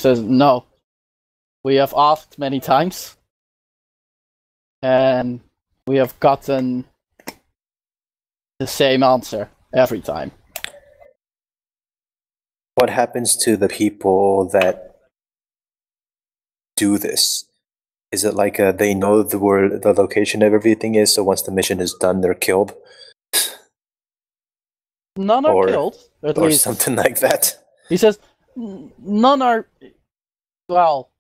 says, no. We have asked many times, and we have gotten the same answer every time. What happens to the people that do this? Is it like they know where the location of everything is, so once the mission is done, they're killed? None are killed, at or least. something like that. He says, none are... Well...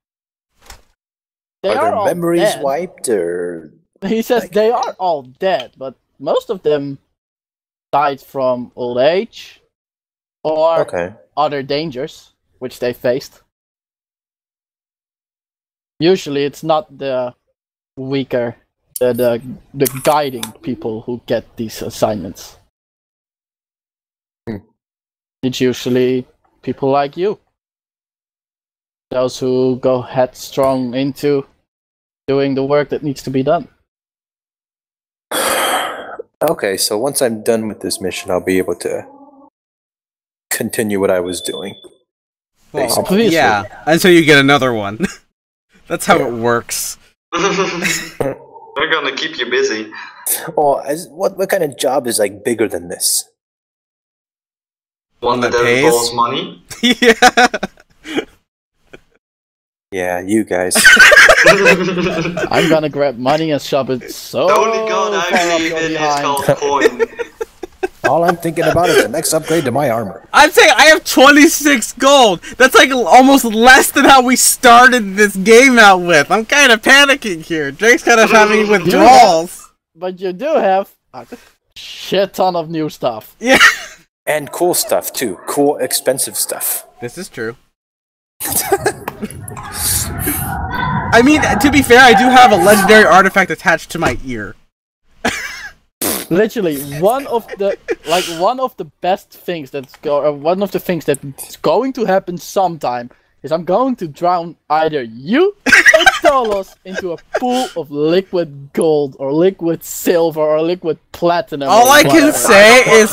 Are their all memories dead. wiped, or... He says they are all dead, but most of them died from old age, or other dangers, which they faced. Usually it's not the weaker, the guiding people who get these assignments. It's usually people like you. Those who go headstrong into doing the work that needs to be done. Okay, so once I'm done with this mission, I'll be able to continue what I was doing. Well, yeah, until you get another one. That's how it works. We're gonna keep you busy. Well, what kind of job is like bigger than this? One that involves money? Yeah. Yeah, you guys. I'm gonna grab money and shove it so the only god I believe in is called coin. All I'm thinking about is the next upgrade to my armor. I'm saying I have 26 gold. That's like almost less than how we started this game out with. I'm kind of panicking here. Drake's kind of having withdrawals. But you do have a shit ton of new stuff. Yeah. And cool stuff, too. Cool, expensive stuff. This is true. I mean, to be fair, I do have a legendary artifact attached to my ear. Literally, one of the best things one of the things that's going to happen sometime is I'm going to drown either you or Dolos into a pool of liquid gold or liquid silver or liquid platinum. All I can say is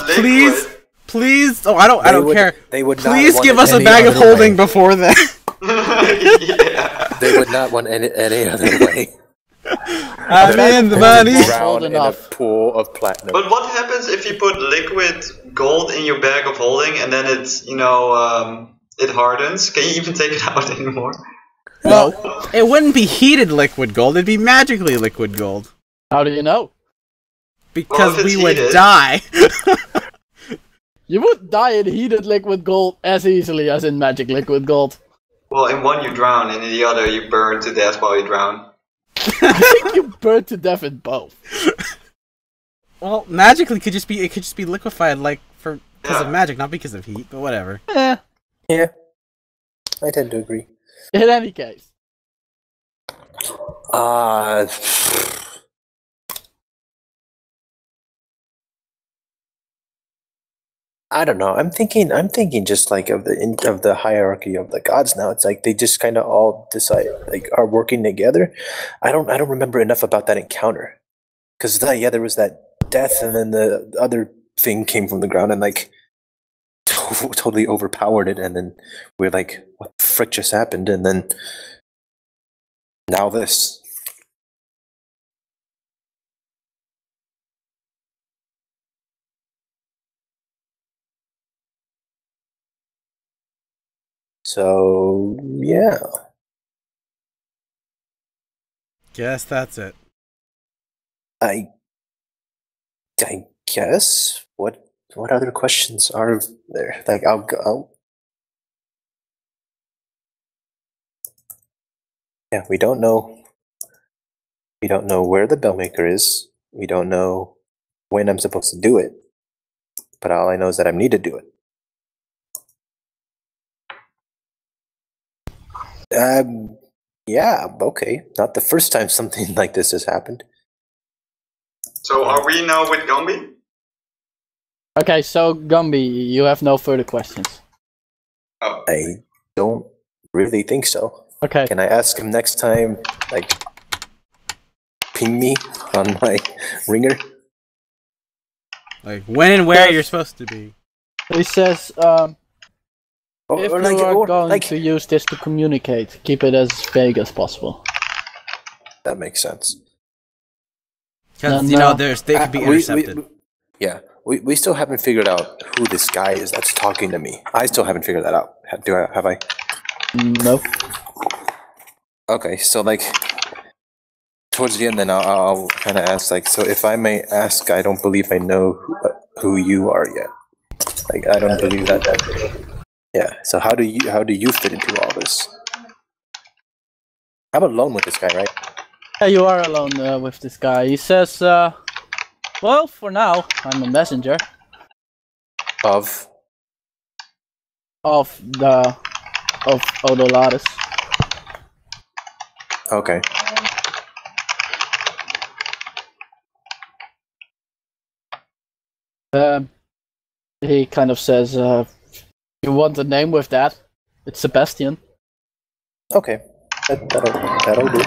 please. Oh, I don't care. They would please give us a bag of holding before then. Yeah. They would not want any other way. I'm in the money. Drown in a pool of platinum. But what happens if you put liquid gold in your bag of holding and then it's, it hardens? Can you even take it out anymore? Well, it wouldn't be heated liquid gold, it'd be magically liquid gold. How do you know? Because we would die. You would die in heated liquid gold as easily as in magic liquid gold. Well, in one you drown, and in the other you burn to death while you drown. I think you burn to death in both. Well, magically it could just be liquefied because of magic, not because of heat, but whatever. Yeah. I tend to agree. In any case. I don't know. I'm thinking just like of the hierarchy of the gods now. It's like they just kind of all decide are working together. I don't remember enough about that encounter. Cuz there was that death and then the other thing came from the ground and totally overpowered it, and then we're like, what the frick just happened? And then now this. So, yeah. Guess that's it. I guess. What other questions are there? Like, I'll go. Yeah, we don't know. We don't know where the bellmaker is. We don't know when I'm supposed to do it. But all I know is that I need to do it. Yeah, okay. Not the first time something like this has happened. So are we now with Gumby? Okay, so Gumby, you have no further questions. Oh. I don't really think so. Okay. Can I ask him next time, ping me on my ringer? Like, when and where you're supposed to be. He says, If you are going to use this to communicate, keep it as vague as possible. That makes sense. Because, they could be intercepted. We still haven't figured out who this guy is that's talking to me. I still haven't figured that out. Have I? Nope. Okay, so, like, towards the end then I'll kind of ask, like, so if I may ask, I don't believe I know who you are yet. Like, I don't believe that. Yeah, so how do you fit into all this? I'm alone with this guy, right? Yeah, you are alone with this guy. He says, well, for now, I'm a messenger. Of Odolatus. Okay. He kind of says, you want a name with that? It's Sebastian. Okay. That'll do.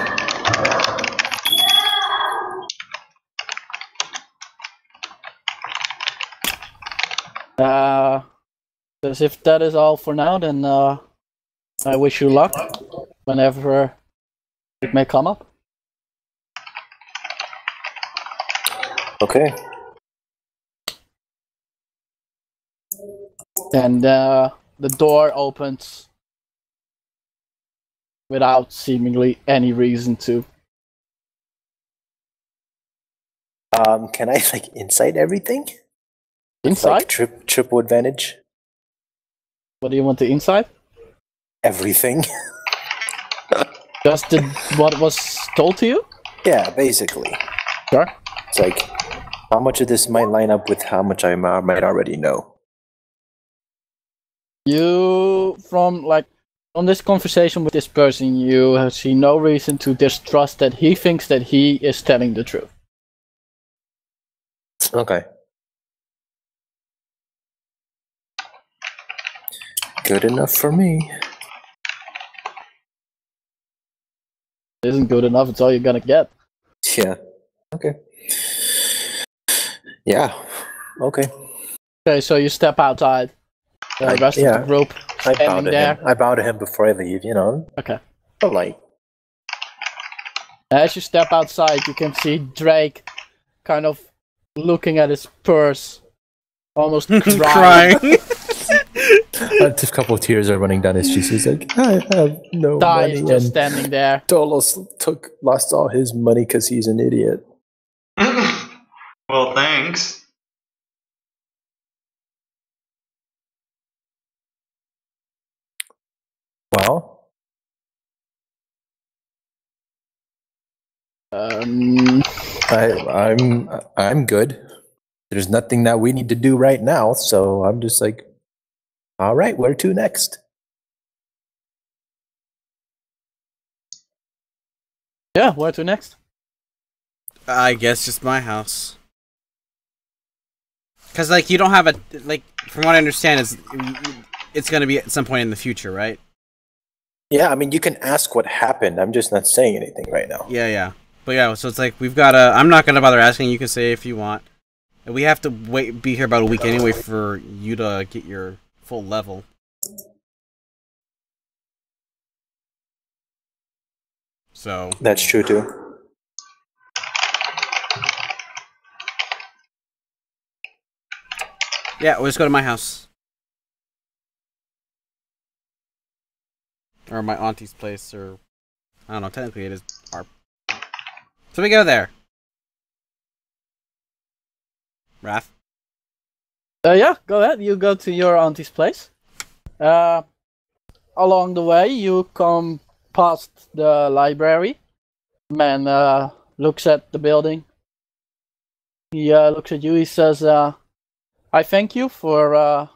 As if that is all for now, then I wish you luck whenever it may come up. Okay. And the door opens without seemingly any reason to. Can I, like, insight everything? Inside? Like triple advantage? What do you want to insight? Everything. Just what was told to you? Yeah, basically. Sure. It's like, how much of this might line up with how much I might already know? You, from this conversation with this person, you see no reason to distrust that he thinks that he is telling the truth. Okay. Good enough for me. It isn't good enough, it's all you're gonna get. Yeah. Okay. Yeah. Okay. Okay, so you step outside. The rest of the group standing there. I bow to him before I leave, Okay. Polite. As you step outside, you can see Drake kind of looking at his purse, almost crying. A couple of tears are running down his cheeks. He's like, I have no Ty money. is just standing there. Dolos lost all his money because he's an idiot. Well, thanks. Well, I'm good. There's nothing that we need to do right now, so I'm just like, all right, where to next? Yeah, where to next? I guess just my house. Because, like, you don't have from what I understand, it's going to be at some point in the future, right? Yeah, I mean, you can ask what happened. I'm just not saying anything right now. Yeah. But yeah, so it's like, we've got to... I'm not going to bother asking. You can say if you want. And we have to be here about a week anyway for you to get your full level. So... That's true, too. Yeah, we'll just go to my house. Or my auntie's place, or... I don't know, technically it is our... So we go there. Wrath? Yeah, go ahead. You go to your auntie's place. Along the way, you come past the library. Man looks at the building. He looks at you. He says, I thank you for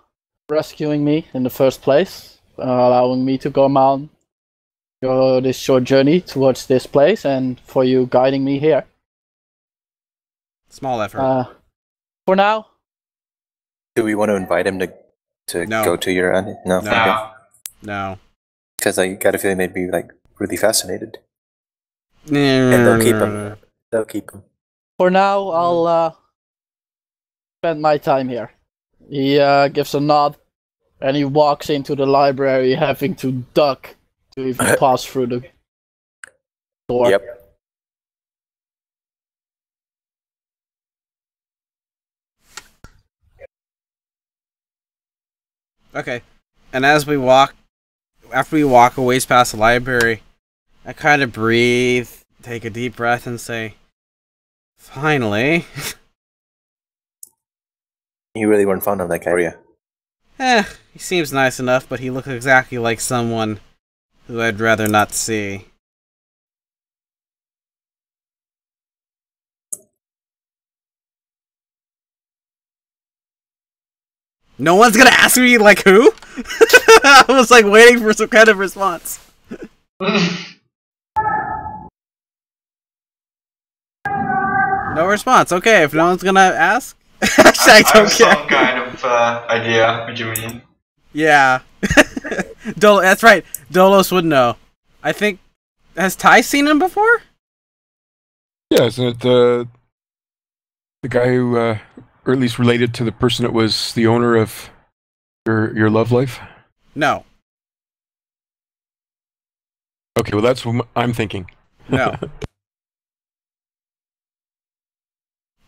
rescuing me in the first place, allowing me to go this short journey towards this place, and for you guiding me here. Small effort. For now. Do we want to invite him to go to your aunt? No. No. Because I got a feeling they'd be like really fascinated. No. And they'll keep him. They'll keep him. For now, I'll spend my time here. He gives a nod And he walks into the library having to duck to even pass through the door. Yep. Okay. And as we walk, after we walk a ways past the library, I kind of breathe, take a deep breath, and say, finally. You really weren't fond of that guy, were you? He seems nice enough, but he looks exactly like someone who I'd rather not see. No one's gonna ask me, like, who? I was, like, waiting for some kind of response. No response. Okay, if no one's gonna ask... Actually, I don't care. Some kind of idea what you mean. Yeah. That's right. Dolos would know. I think... Has Ty seen him before? Yeah, isn't it the guy who, or at least related to the person that was the owner of your love life? No. Okay, well that's what I'm thinking. No.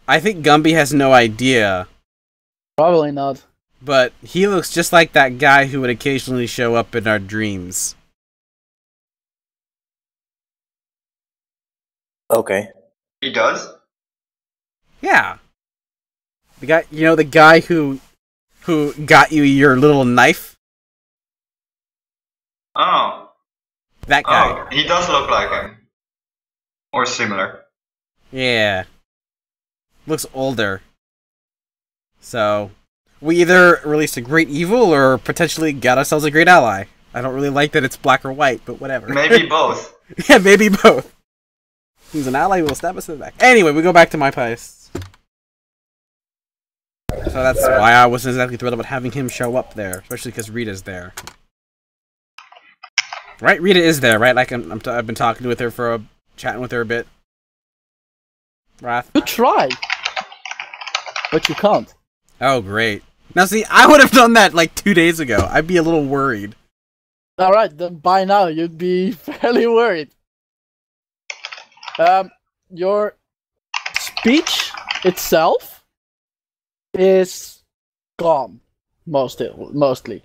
I think Gumby has no idea, Probably not. but he looks just like that guy who would occasionally show up in our dreams. Okay. He does? Yeah. The guy, the guy who got you your little knife? Oh. That guy. Oh, he does look like him. Or similar. Yeah. Looks older. So, we either released a great evil or potentially got ourselves a great ally. I don't really like that it's black or white, but whatever. Maybe both. Yeah, maybe both. He's an ally who will stab us in the back. Anyway, we go back to my place. So that's why I wasn't exactly thrilled about having him show up there, especially because Rita's there. Right? Rita is there, right? Like I've been talking with her chatting with her a bit. Wrath. You try, but you can't. Oh, great. Now see, I would have done that like 2 days ago. I'd be a little worried. Alright, then by now you'd be fairly worried. Your speech itself is gone, mostly.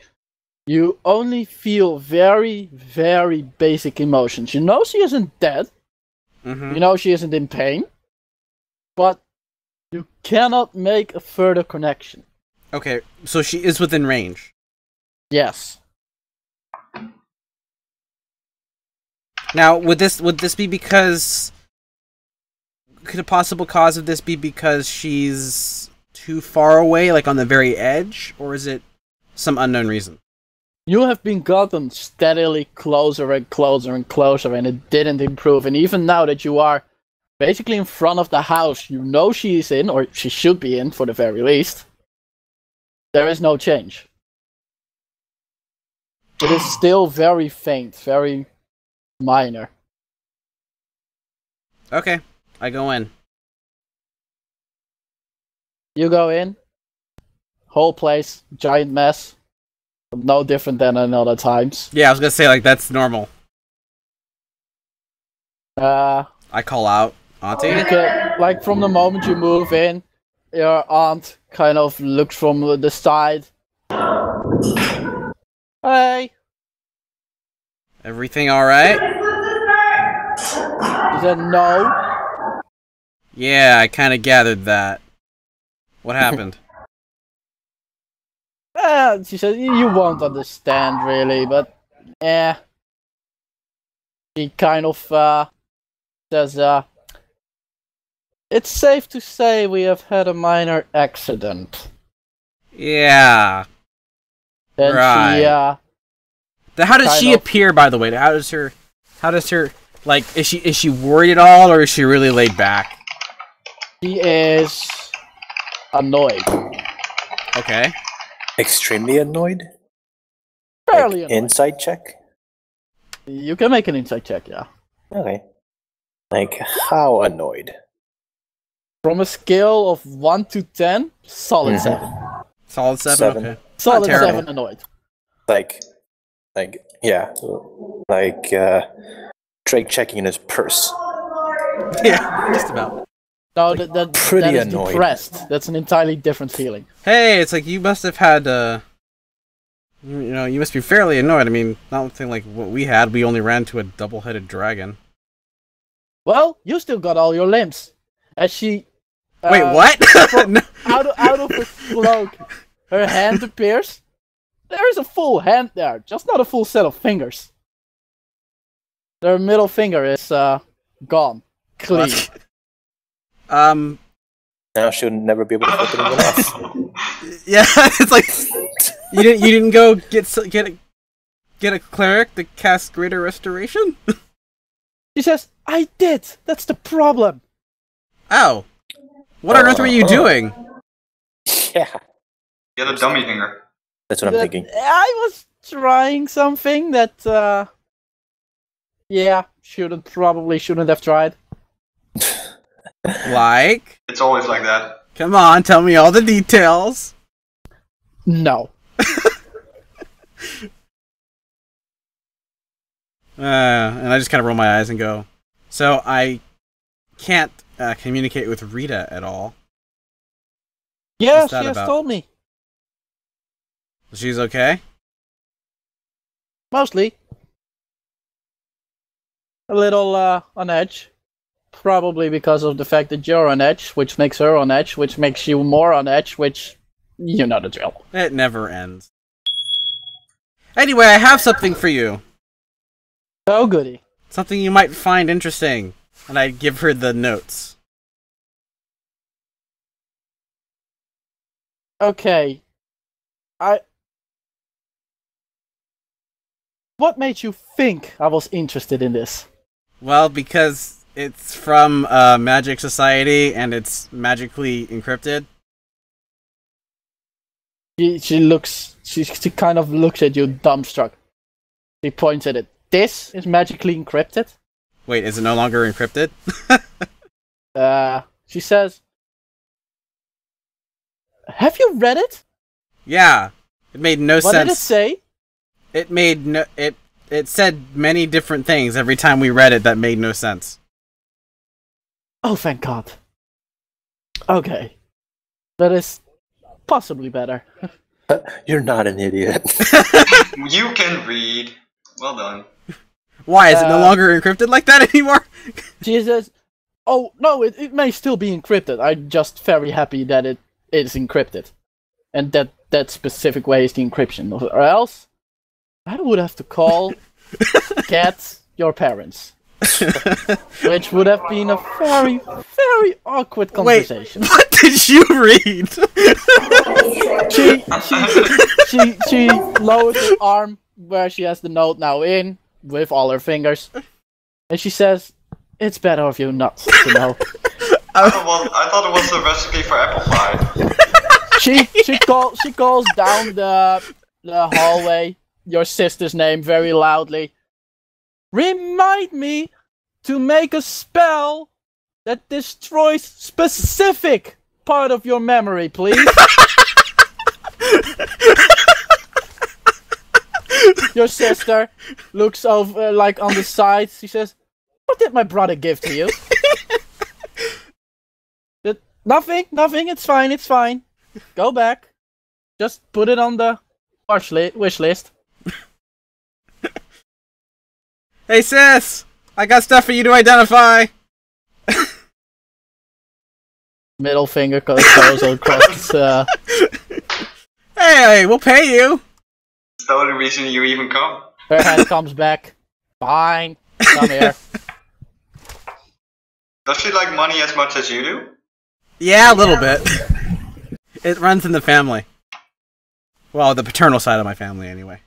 You only feel very, very basic emotions. You know she isn't dead. Mm-hmm. You know she isn't in pain. But you cannot make a further connection. Okay, so she is within range. Yes. Now, would this be because... Could a possible cause of this be because she's too far away, like on the very edge? Or is it some unknown reason? You have been gotten steadily closer and closer and closer, and it didn't improve. And even now that you are basically in front of the house, you know she is in, or she should be in for the very least. There is no change. It is still very faint, very minor. Okay, I go in. You go in, whole place, giant mess. No different than in other times. Yeah, I was gonna say, like, that's normal. I call out, Auntie? Okay, like from the moment you move in, your aunt kind of looks from the side. Hey! Everything alright? She said no. Yeah, I kinda gathered that. What happened? She said, you won't understand really, but She kind of says, it's safe to say we have had a minor accident. Yeah. And right. How does she kind of appear, by the way? How does her, like, is she worried at all, or is she really laid back? She is annoyed. Okay. Extremely annoyed? Fairly Like, annoyed. insight check? You can make an insight check, yeah. Okay. Like, how annoyed? From a scale of 1 to 10, solid Mhm. 7. Solid 7? Seven. Okay. Solid terrible. 7 annoyed. like, yeah, like Drake checking in his purse. Yeah, just about. No, Like, that pretty is annoyed. depressed. That's an entirely different feeling. Hey, it's like you must have had, you must be fairly annoyed. I mean, nothing like what we had. We only ran to a double-headed dragon. Well, you still got all your limbs. As she... Wait, what? No. out of her cloak, her hand appears. There is a full hand there, just not a full set of fingers. Her middle finger is gone. Clean. Now she'll never be able to flip anyone off. Yeah, it's like you didn't go get a cleric to cast Greater Restoration? She says, I did! That's the problem! Oh. What on earth were you doing? Yeah, Get a dummy finger. that's what I'm thinking. I was trying something that, yeah, probably shouldn't have tried. Like? It's always like that. Come on, tell me all the details. No. And I just kind of roll my eyes and go, so I can't communicate with Rita at all. Yeah, What's she that has about? told me. She's okay? Mostly. A little, on edge. Probably because of the fact that you're on edge, which makes her on edge, which makes you more on edge, which... You know the drill. It never ends. Anyway, I have something for you. Oh, goody. Something you might find interesting. And I give her the notes. Okay. What made you think I was interested in this? Well, because it's from Magic Society and it's magically encrypted. She kind of looks at you dumbstruck. She points at it. This is magically encrypted? Wait, is it no longer encrypted? She says, have you read it? Yeah. It made no sense. What did it say? It made no... It said many different things every time we read it that made no sense. Oh, thank God. Okay. That is possibly better. You're not an idiot. You can read. Well done. Why? Is it no longer encrypted like that anymore? She says, oh, no, it may still be encrypted. I'm just very happy that it is encrypted. And that specific way is the encryption. Or else, I would have to call Cat your parents. Which would have been a very, very awkward conversation. Wait, what did you read? She lowers her arm where she has the note now in, with all her fingers. And she says, it's better of you not to know. I thought it was a recipe for apple pie. She calls down the hallway your sister's name very loudly. Remind me to make a spell that destroys specific part of your memory, please. Your sister looks over, like, on the side. She says, what did my brother give to you? Nothing, it's fine. Go back. Just put it on the wish list. Hey sis! I got stuff for you to identify! Middle finger goes across. Hey, we'll pay you! It's the only reason you even come. Her hand comes back. Fine. Come here. Does she like money as much as you do? Yeah, a little bit. It runs in the family. Well, the paternal side of my family, anyway.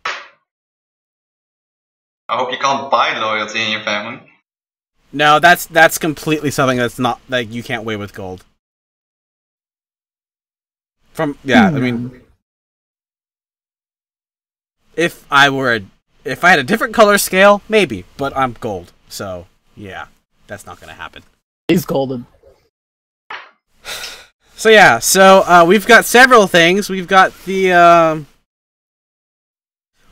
I hope you can't buy loyalty in your family. No, that's completely something that's not, like, you can't weigh with gold. I mean... If I had a different color scale, maybe, but I'm gold, so, yeah, that's not gonna happen. He's golden. So we've got several things. We've got the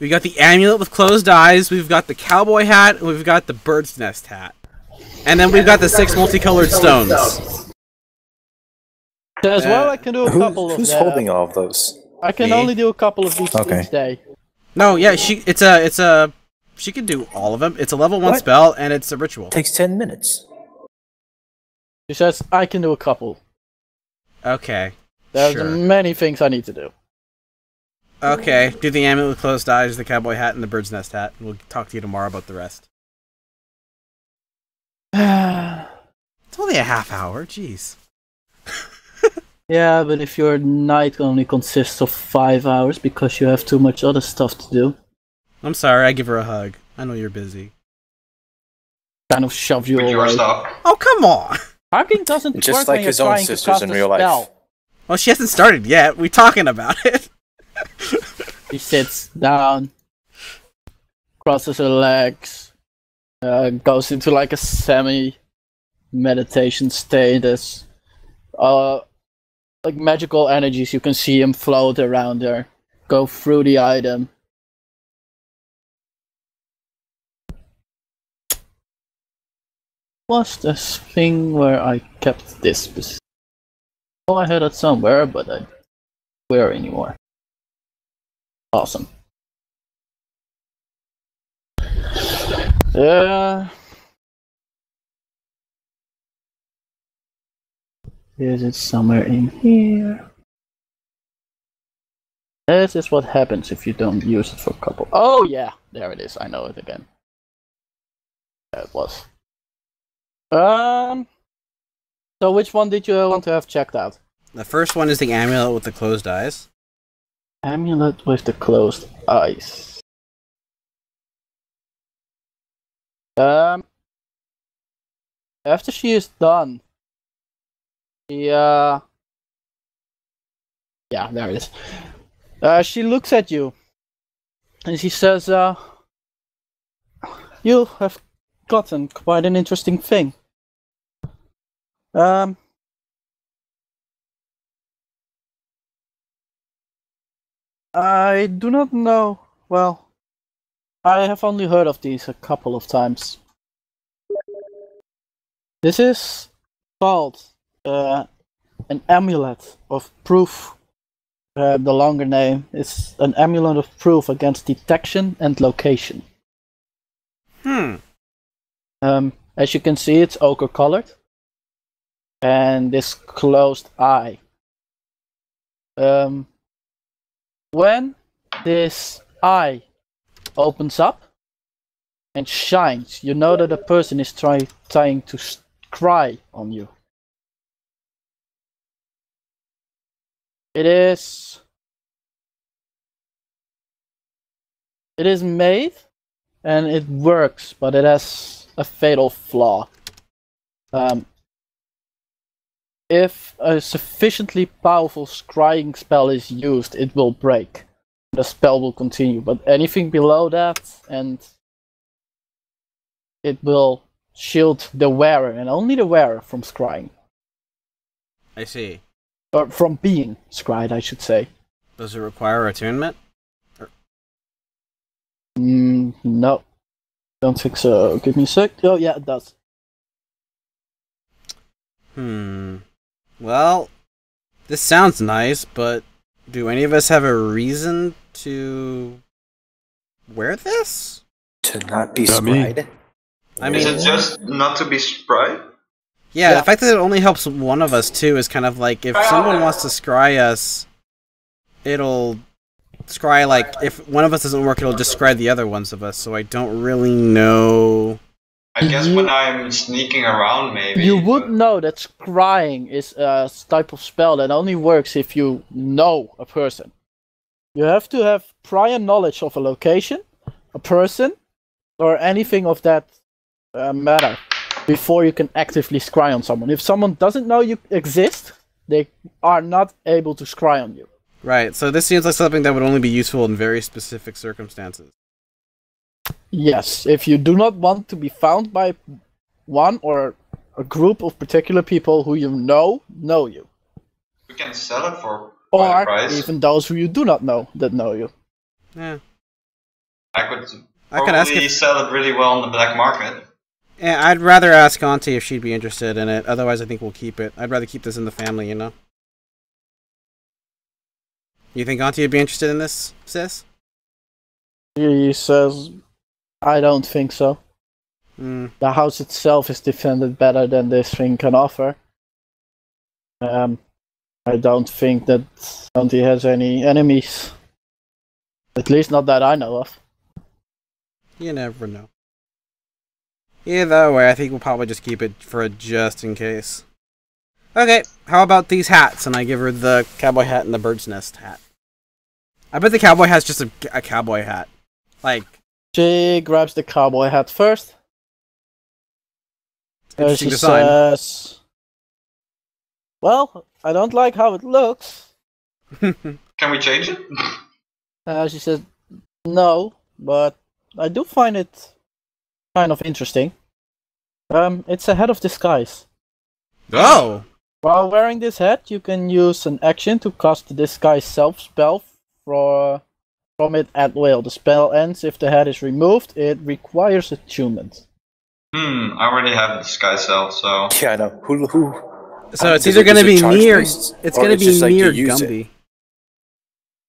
We got the amulet with closed eyes. We've got the cowboy hat. And we've got the bird's nest hat. And then we've got the 6 multicolored stones. As well, I can do a couple of Who's them. holding all of those? I can Me? only do a couple of these Okay. each day. No, yeah, she can do all of them. It's a level 1 What? spell, and it's a ritual. Takes 10 minutes. She says, I can do a couple. Okay. There's Sure. many things I need to do. Okay, do the amulet with closed eyes, the cowboy hat, and the bird's nest hat. We'll talk to you tomorrow about the rest. It's only a half hour, jeez. Yeah, but if your night only consists of 5 hours because you have too much other stuff to do, I'm sorry, I give her a hug. I know you're busy. kind of shoves you With your away. stuff. Oh, come on! Hugging doesn't Just work like when his you're own trying to sisters cast in a real life. spell. Well, she hasn't started yet. We're talking about it. He sits down, crosses her legs, goes into like a semi-meditation status. Like magical energies, you can see him float around her, go through the item. Was this thing where I kept this? Oh, I had it somewhere, but I don't where anymore. Awesome. Is it somewhere in here? This is what happens if you don't use it for a couple. Oh yeah, there it is. I know it again. There it was. So which one did you want to have checked out? The first one is the amulet with the closed eyes. Amulet with the closed eyes. After she is done, yeah, there it is. She looks at you, and she says, "You have gotten quite an interesting thing. I do not know. Well, I have only heard of these a couple of times. This is called an amulet of proof. The longer name is an amulet of proof against detection and location. As you can see, it's ochre colored, and this closed eye. When this eye opens up and shines, you know that a person is trying to scry on you. It is made and it works, but it has a fatal flaw. If a sufficiently powerful scrying spell is used, it will break. The spell will continue, but anything below that, and it will shield the wearer, and only the wearer, from scrying. I see. Or from being scryed, I should say. Does it require attunement? No. Don't think so. Give me a sec. Oh, yeah, it does. Well, this sounds nice, but do any of us have a reason to wear this? To not be Not me. scried? I Is mean, it just not to be sprite? yeah, the fact that it only helps one of us too is kind of like if someone wants to scry us, it'll scry like if one of us doesn't work, it'll just scry the other ones of us. So I don't really know. I guess when I'm sneaking around, maybe. You would but- know that scrying is a type of spell that only works if you know a person. You have to have prior knowledge of a location, a person, or anything of that matter before you can actively scry on someone. If someone doesn't know you exist, they are not able to scry on you. Right. So this seems like something that would only be useful in very specific circumstances. Yes, if you do not want to be found by one or a group of particular people who you know you. We can sell it for quite a Or price. even those who you do not know that know you. Yeah. I could I could ask probably if, sell it really well on the black market. yeah, I'd rather ask Auntie if she'd be interested in it. Otherwise, I think we'll keep it. I'd rather keep this in the family, you know? You think Auntie would be interested in this, sis? He says, I don't think so. Hmm. The house itself is defended better than this thing can offer. I don't think that Auntie has any enemies. At least not that I know of. You never know. Either way, I think we'll probably just keep it for a just in case. Okay, how about these hats? And I give her the cowboy hat and the bird's nest hat. I bet the cowboy hat's just a cowboy hat. Like, She grabs the cowboy hat first. interesting She design. says, well, I don't like how it looks. Can we change it? She says, no, but I do find it kind of interesting. It's a head of disguise. Oh! While wearing this hat, you can use an action to cast the disguise self spell from it at will. The spell ends if the head is removed. It requires attunement. I already have the disguise self, so... Yeah, I know. Who? So it's Is either it- going to is it be charge me or... based? It's Or going to it's be just like me you or use it? Gumby.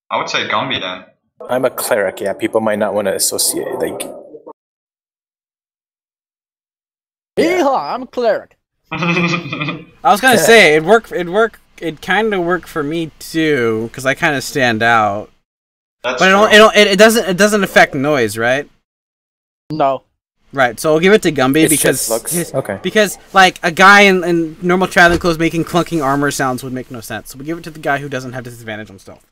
I would say Gumby then. I'm a cleric. Yeah, people might not want to associate. Like, Yeehaw, I'm a cleric. I was gonna say it kind of worked for me too, because I kind of stand out. That's But true. it doesn't affect noise, right? No. Right. So I'll give it to Gumby it's just looks okay. because like a guy in normal traveling clothes making clunking armor sounds would make no sense. So we give it to the guy who doesn't have disadvantage on stealth.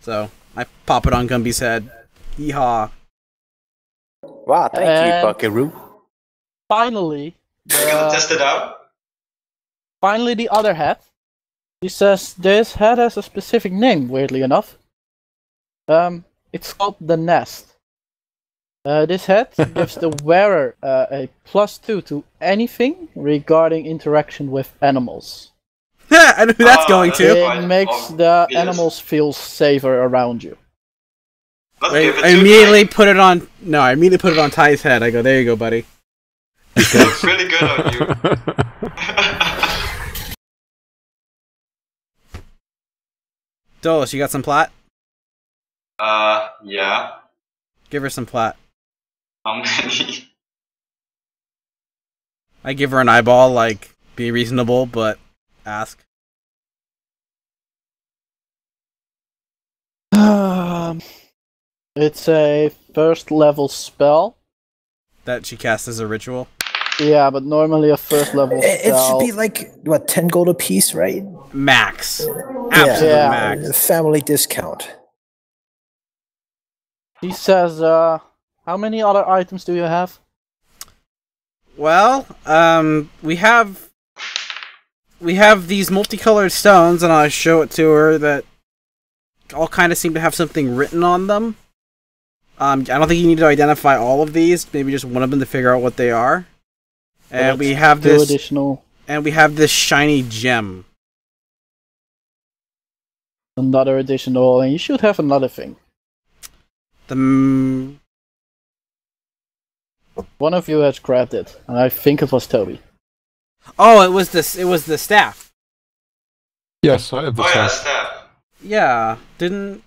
So I pop it on Gumby's head. Yeehaw! Wow, thank you, And- Buckaroo. Finally, We're gonna test it out. the other hat. He says this hat has a specific name, weirdly enough. It's called the Nest. This hat gives the wearer a +2 to anything regarding interaction with animals. I know who that's going that's to. it. It Quite makes the obvious. animals feel safer around you. Let's I give it I to immediately put it on. No, I immediately put it on Ty's head. I go, there you go, buddy. It's really good on you. Dolos, you got some plot? Yeah. Give her some plot. How many? I give her an eyeball, like, be reasonable, but ask. It's a first level spell. That she casts as a ritual. Yeah, but normally a first level It spell. should be like what 10 gold a piece, right? Max. Absolute Yeah. max. Family discount. He says, how many other items do you have? Well, we have these multicolored stones, and I show it to her that all kind of seem to have something written on them. I don't think you need to identify all of these. Maybe just one of them to figure out what they are. And we have Two this, additional, and we have this shiny gem. another additional, and you should have another thing. The One of you has grabbed it, and I think it was Toby. oh, it was this. It was the staff. Yes, I have the Oh yeah, staff. staff. Yeah, didn't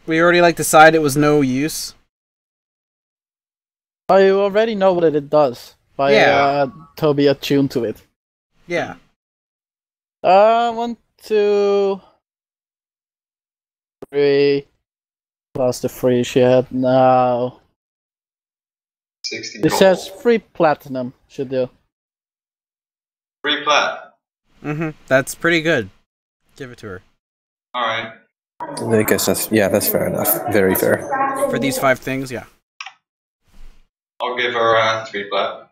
we already like decide it was no use? Oh, you already know what it does by Yeah. Toby attuned to it. Yeah. 1, 2, 3, plus the 3 she had now. 16 It gold. says 3 platinum should do. 3 plat. That's pretty good. Give it to her. Alright. I guess that's fair enough. Very fair. For these 5 things, yeah. I'll give her 3 plat.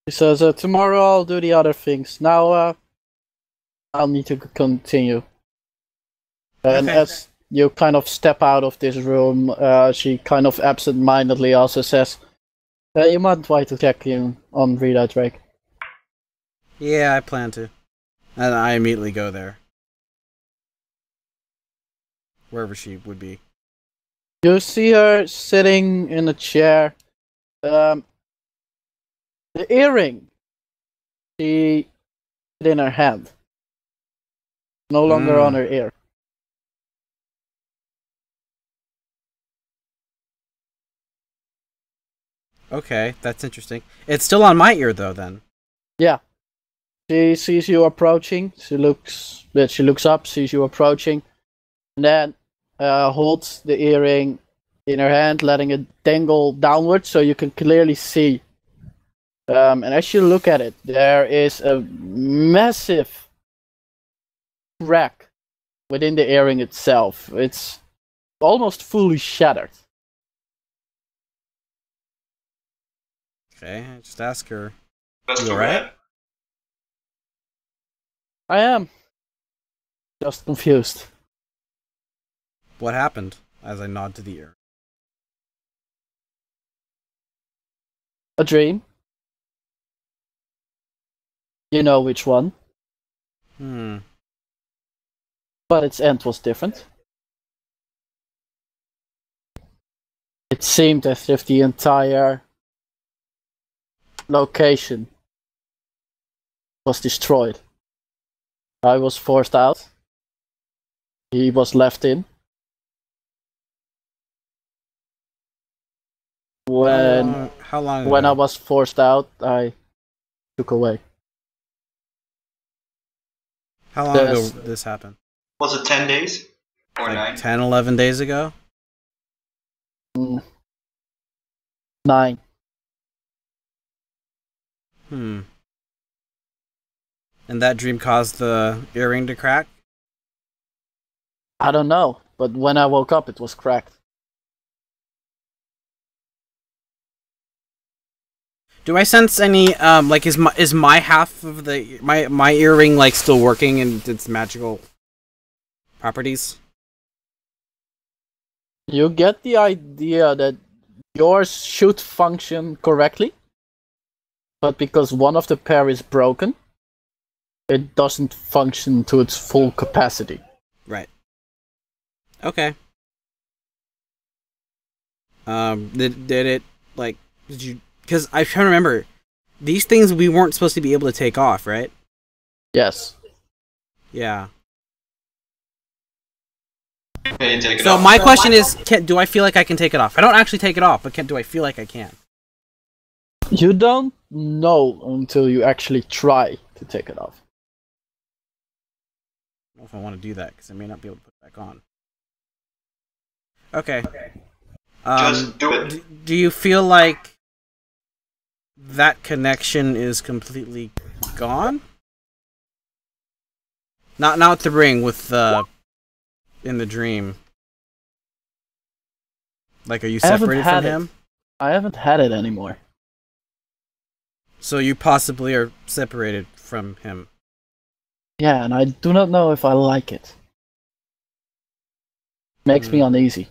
He says, tomorrow I'll do the other things. Now, I'll need to continue. And Okay. as you kind of step out of this room, she kind of absent-mindedly also says, you might try to check in on Rita Drake. Yeah, I plan to. And I immediately go there. Wherever she would be. You see her sitting in a chair. The earring. She had in her hand. No longer on her ear. Okay, that's interesting. It's still on my ear though. Then. Yeah. She sees you approaching. She looks up, sees you approaching, and then holds the earring in her hand, letting it dangle downwards so you can clearly see. And as you look at it, there is a massive crack within the earring itself. It's almost fully shattered. Okay, just ask her. That's You too alright? bad. I am just confused. What happened? As I nod to the ear. A dream. You know which one. But its end was different. It seemed as if the entire location was destroyed. I was forced out. He was left in. How long When I ago? was forced out, I took away. How long ago Yes. this happened? Was it 10 days? Or Like 9? 10, 11 days ago? 9. And that dream caused the earring to crack? I don't know, but when I woke up, it was cracked. Do I sense any like is my half of the my earring like still working in its magical properties? You get the idea that yours should function correctly, but because one of the pair is broken, it doesn't function to its full capacity. Right. Okay. Did it like did you? Because I'm trying to remember, these things we weren't supposed to be able to take off, right? Yes. Yeah. Okay, you take it So off. my question is, do I feel like I can take it off? I don't actually take it off, but do I feel like I can? You don't know until you actually try to take it off. I don't know if I want to do that because I may not be able to put it back on. Okay. Just do it. Do you feel like that connection is completely gone? Not with the ring, with the in the dream. Like, are you separated from him? I haven't had it anymore. So you possibly are separated from him. Yeah, and I do not know if I like it. Makes me uneasy.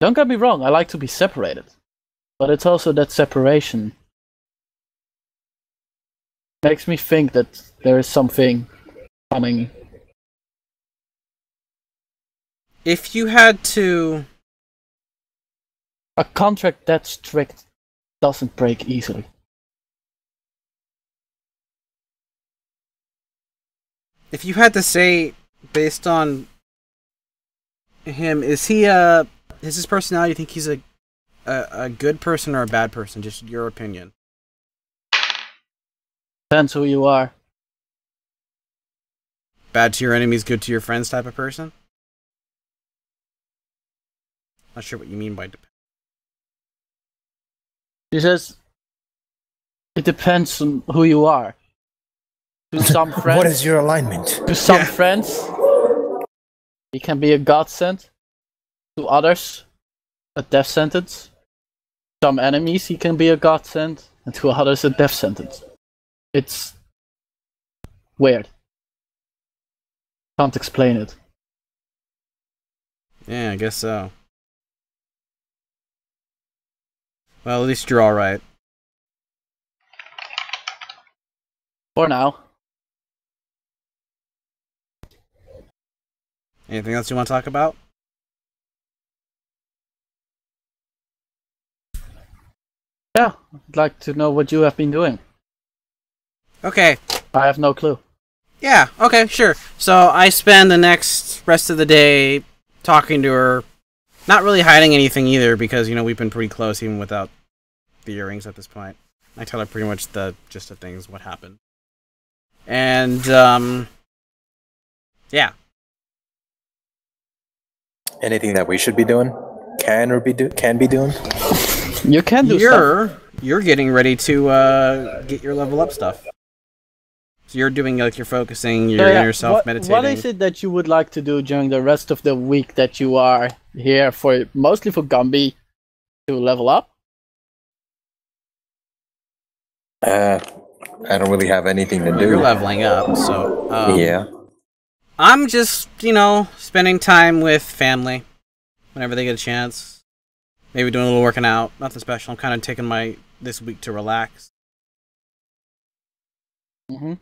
Don't get me wrong, I like to be separated. But it's also that separation makes me think that there is something coming. If you had to... A contract that strict doesn't break easily. If you had to say, based on him, is his personality, you think he's a good person or a bad person? Just your opinion. Depends who you are. Bad to your enemies, good to your friends type of person? Not sure what you mean by depend. He says, it depends on who you are. To some friends, What is your alignment? to some friends, he can be a godsend. To others, a death sentence. Some enemies, he can be a godsend, and to others, a death sentence. It's weird. Can't explain it. Yeah, I guess so. Well, at least you're alright. For now. Anything else you want to talk about? Yeah, I'd like to know what you have been doing. Okay. I have no clue. Yeah, okay, sure. So I spend the next rest of the day talking to her. Not really hiding anything either, because, you know, we've been pretty close even without the earrings at this point. I tell her pretty much the gist of things, what happened. And, yeah. Anything that we should be doing? Can be doing? You can do stuff. You're getting ready to get your level up stuff. So you're doing, like, you're focusing, you're in yourself, meditating. What is it that you would like to do during the rest of the week that you are here for, mostly for Gumby, to level up? I don't really have anything to do. You're leveling up, so... yeah. I'm just, you know, spending time with family whenever they get a chance. Maybe doing a little working out. Nothing special. I'm kind of taking this week to relax. Mm-hmm.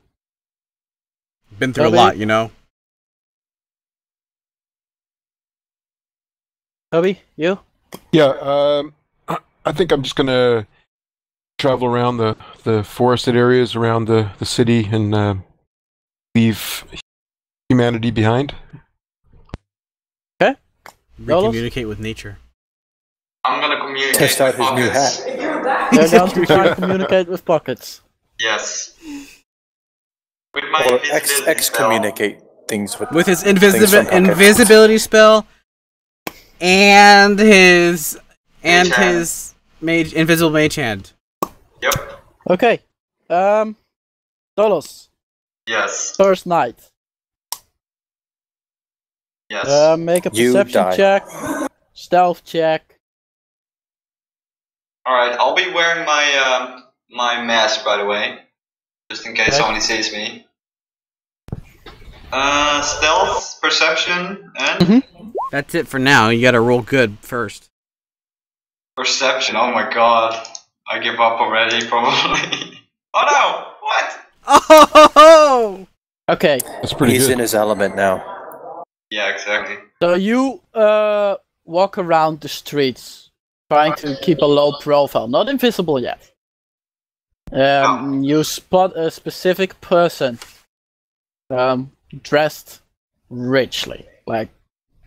Been through Toby? a lot, you know? Toby, you? Yeah, I think I'm just gonna travel around the forested areas around the city and leave humanity behind. Okay. Recommunicate with nature. I'm gonna communicate. Test out with his new Pockets. hat. You're going to try and communicate with Pockets. Yes. With my Or invisibility spell. excommunicate things With his things from Pocket. invisibility spell and his invisible mage hand. Yep. Okay. Dolos, Yes. first night. Yes. Make a You perception die. check, stealth check. Alright, I'll be wearing my my mask, by the way. Just in case Okay. somebody sees me. Stealth, perception, and Mm-hmm. That's it for now. You gotta roll good first. perception. Oh my god. I give up already, probably. Oh no! What? Oh! Okay, That's pretty He's good. in his element now. Yeah, exactly. so you walk around the streets, trying to keep a low profile, not invisible yet. You spot a specific person, dressed richly, like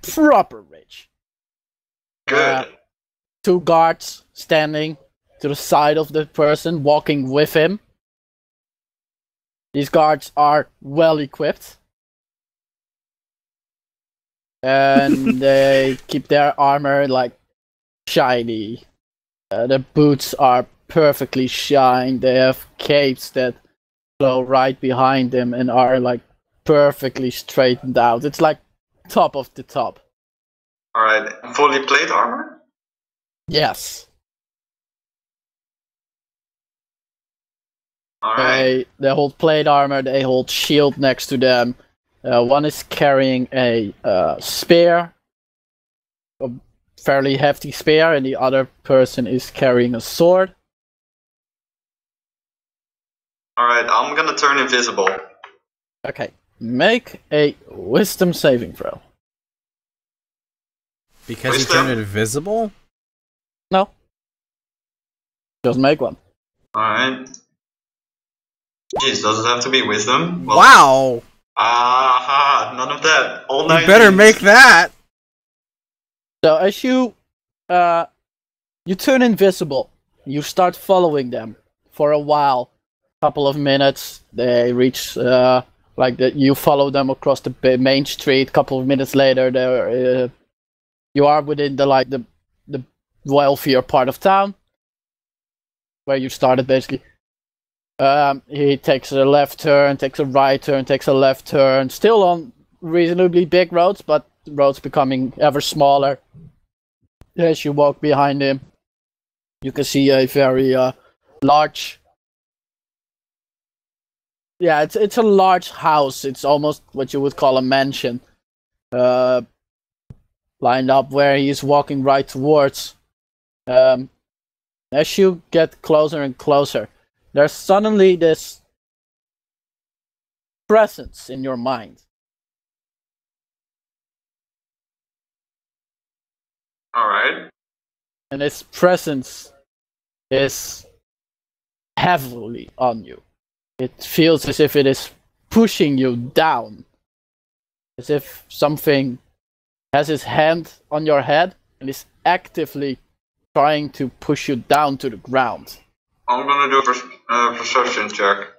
proper rich. Good. Two guards standing to the side of the person, walking with him. These guards are well equipped. And they keep their armor like shiny. Their boots are perfectly shined. They have capes that flow right behind them and are like perfectly straightened out. It's like top of the top. Alright, fully plate armor? Yes. Alright. They hold plate armor, they hold shield next to them. One is carrying a spear, a fairly hefty spear, and the other person is carrying a sword. Alright, I'm gonna turn invisible. Okay, make a wisdom saving throw. Because Wisdom? you turned invisible? No. Just make one. Alright. Jeez, does it have to be wisdom? Well, Wow! aha, none of that. All You 19s. better make that! So as you turn invisible, you start following them for a while. Couple of minutes, they reach you follow them across the main street. Couple of minutes later, you are within the wealthier part of town where you started basically. He takes a left turn, takes a right turn, takes a left turn, still on reasonably big roads, but the roads becoming ever smaller. As you walk behind him, you can see a very large. Yeah, it's a large house. It's almost what you would call a mansion. Lined up where he's walking right towards. As you get closer and closer, there's suddenly this presence in your mind. Alright. And its presence is heavily on you. It feels as if it is pushing you down. As if something has its hand on your head and is actively trying to push you down to the ground. I'm gonna do a perception check.